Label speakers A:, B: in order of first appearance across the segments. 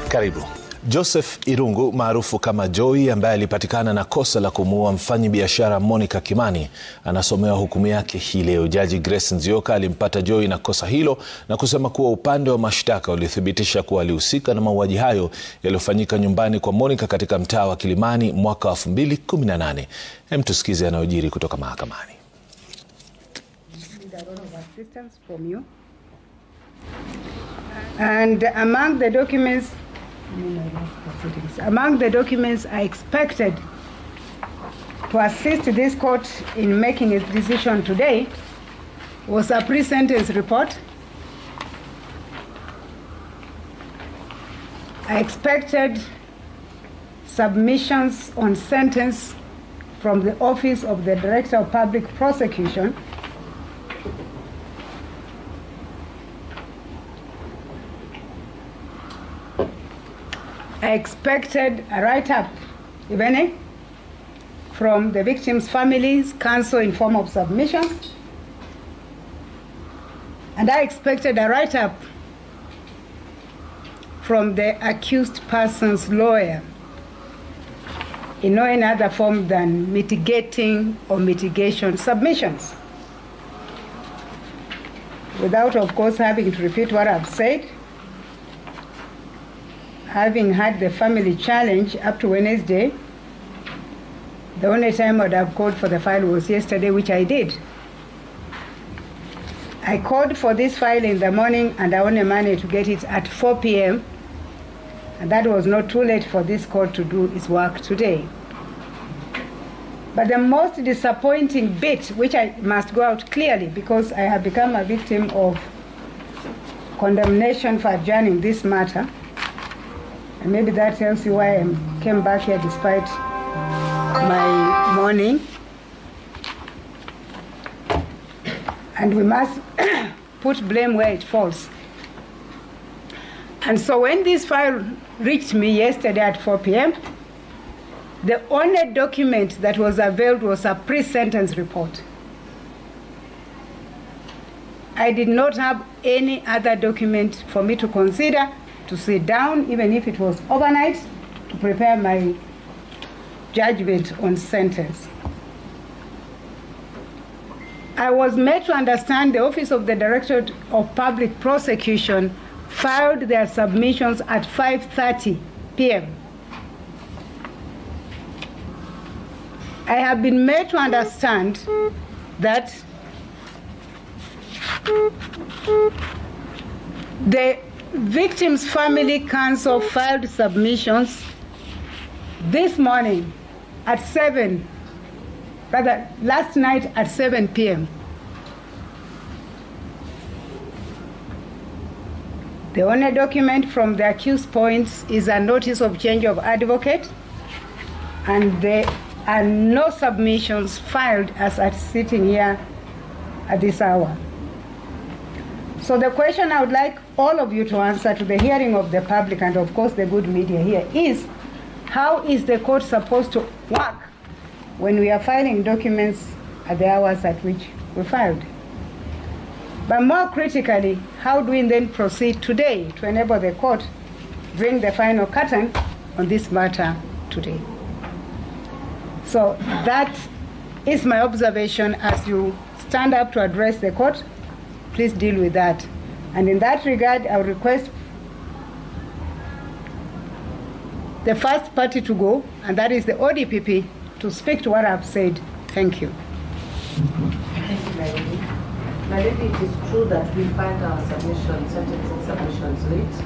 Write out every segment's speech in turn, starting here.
A: Karibu. Joseph Irungu maarufu kama Jowie, ambaye alipatikana na kosa la kumuua mfanyabiashara Monica Kimani, anasomewa hukumu yake hii leo. Jaji Grace Nzioka alimpata Jowie na kosa hilo na kusema kuwa upande wa mashtaka ulithibitisha kuwa alihusika na mauaji hayo yaliyofanyika nyumbani kwa Monica katika mtaa wa Kilimani mwaka 2018. Hem, tusikize yanayojiri kutoka mahakamani.
B: And among the documents I expected to assist this court in making its decision today was a pre-sentence report. I expected submissions on sentence from the Office of the Director of Public Prosecution. I expected a write-up, if any, from the victims' families, counsel in form of submissions. And I expected a write-up from the accused person's lawyer in no other form than mitigating or mitigation submissions. Without, of course, having to repeat what I've said, having had the family challenge up to Wednesday, the only time I'd have called for the file was yesterday, which I did. I called for this file in the morning and I only managed to get it at 4 p.m. And that was not too late for this court to do its work today. But the most disappointing bit, which I must go out clearly because I have become a victim of condemnation for adjourning this matter, and maybe that tells you why I came back here despite my mourning. And we must put blame where it falls. And so when this file reached me yesterday at 4 p.m., the only document that was availed was a pre-sentence report. I did not have any other document for me to consider, to sit down, even if it was overnight, to prepare my judgment on sentence. I was made to understand the Office of the Director of Public Prosecution filed their submissions at 5:30 p.m. I have been made to understand that the victim's family counsel filed submissions this morning at last night at 7 p.m. The only document from the accused points is a notice of change of advocate, and there are no submissions filed as at sitting here at this hour. So the question I would like all of you to answer to the hearing of the public and of course the good media here is, how is the court supposed to work when we are filing documents at the hours at which we filed? But more critically, how do we then proceed today to enable the court to bring the final curtain on this matter today? So that is my observation. As you stand up to address the court, please deal with that. And in that regard, I would request the first party to go, and that is the ODPP, to speak to what I've said. Thank you.
C: Thank you, my lady. My lady, it is true that we filed our sentencing submissions late.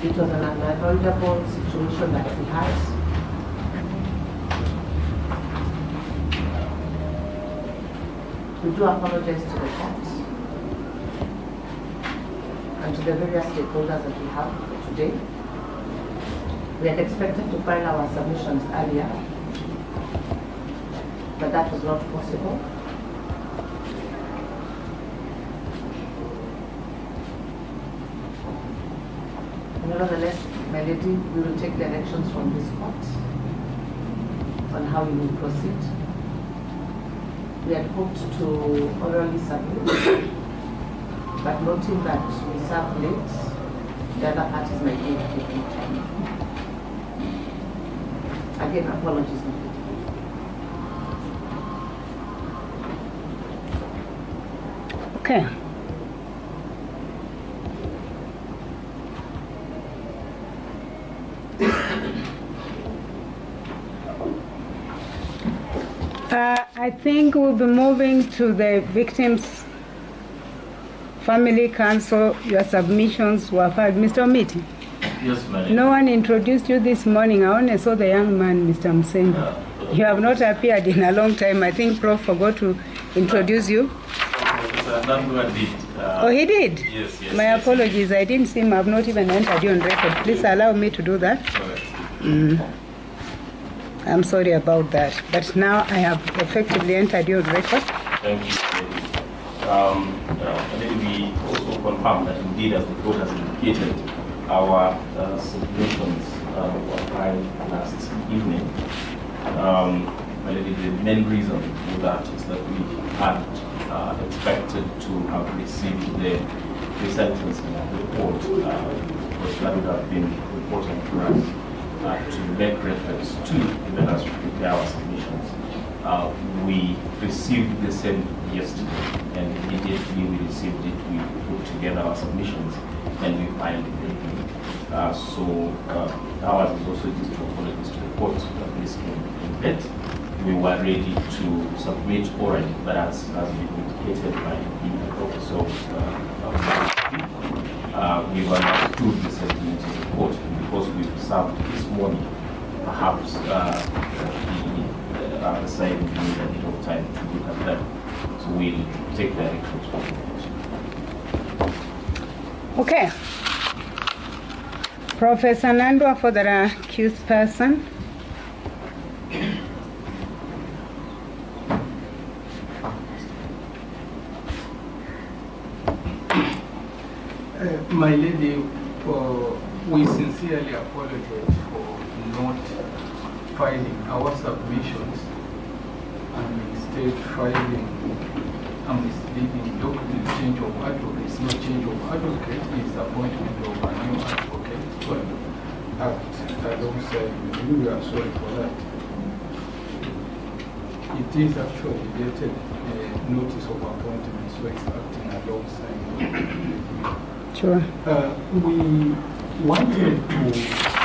C: It was an unavoidable situation that we had. We do apologize to the court and to the various stakeholders that we have today. We had expected to file our submissions earlier, but that was not possible. Nevertheless, my lady, we will take directions from this court on how we will proceed. We had hoped to orally submit, but noting that we served late, The other parties might need to take more time. Again, apologies.
B: Okay. I think we'll be moving to the victims' family council. Your submissions were filed. Mr. Omiti?
D: Yes, madam.
B: No one introduced you this morning. I only saw the young man, Mr. Musendi. You have not appeared in a long time. I think Prof forgot to introduce you. Oh, he did?
D: Yes, yes.
B: My apologies. I didn't see him. I've not even entered you on record. Please allow me to do that. I'm sorry about that. But now I have effectively entered you on record.
D: Thank you. And then we also confirm that indeed, as the court has indicated, our submissions were filed last evening. The main reason for that is that we had expected to have received the sentencing report, because that would have been important for us to make reference to, even as we prepare our submissions. We received the same yesterday, and immediately we received it, we put together our submissions, and we filed it. So ours is also just to apologize to the court that this came in late. We were ready to submit already, but as been indicated by the professor, we've understood the sentiments of the court, and because we've served this morning, perhaps the side will need a bit of time to look at them. So we'll take direction to
B: Okay. Professor Nandwa for the accused person.
E: My lady, we sincerely apologize for not filing our submissions and instead filing a misleading document, change of advocate. It's not change of advocate, it's appointment of a new advocate to act alongside you. We are sorry for that. It is actually dated notice of appointment, so it's acting alongside.
B: Sure.
E: We wanted to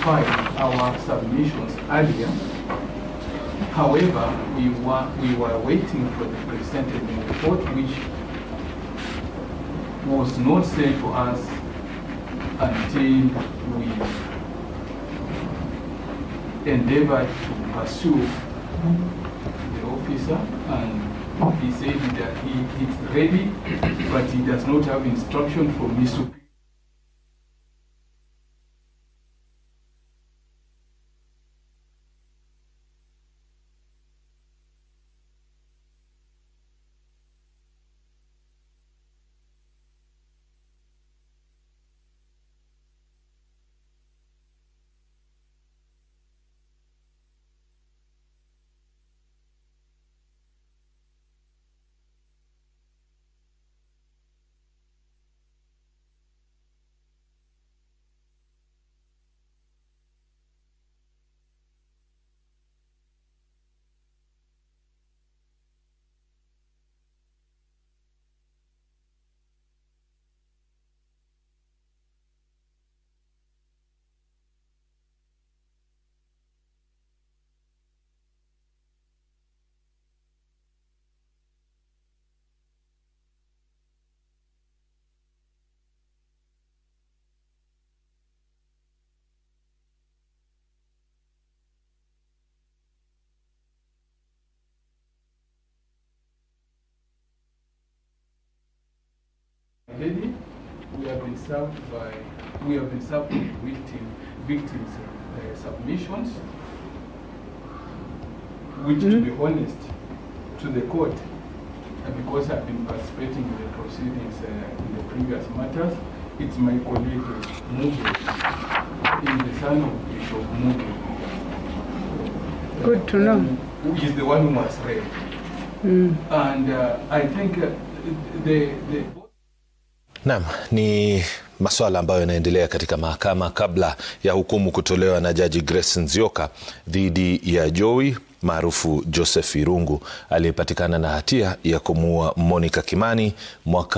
E: file our submissions earlier. However, we were waiting for the presented report, which was not sent to us until we endeavored to pursue the officer, and he said that it's ready, but he does not have instruction from his superior. Lady, we have been served with victims' submissions, which, to be honest, to the court, because I've been participating in the proceedings in the previous matters, it's my colleague Muge, the son of Bishop Muge.
B: Good to know.
E: Who is the one who was read. And I think
A: Naam, ni masuala ambayo yanaendelea katika mahakama kabla ya hukumu kutolewa na Jaji Grace Nzioka dhidi ya Jowie maarufu Jowie Irungu aliyepatikana na hatia ya kumuua Monica Kimani mwaka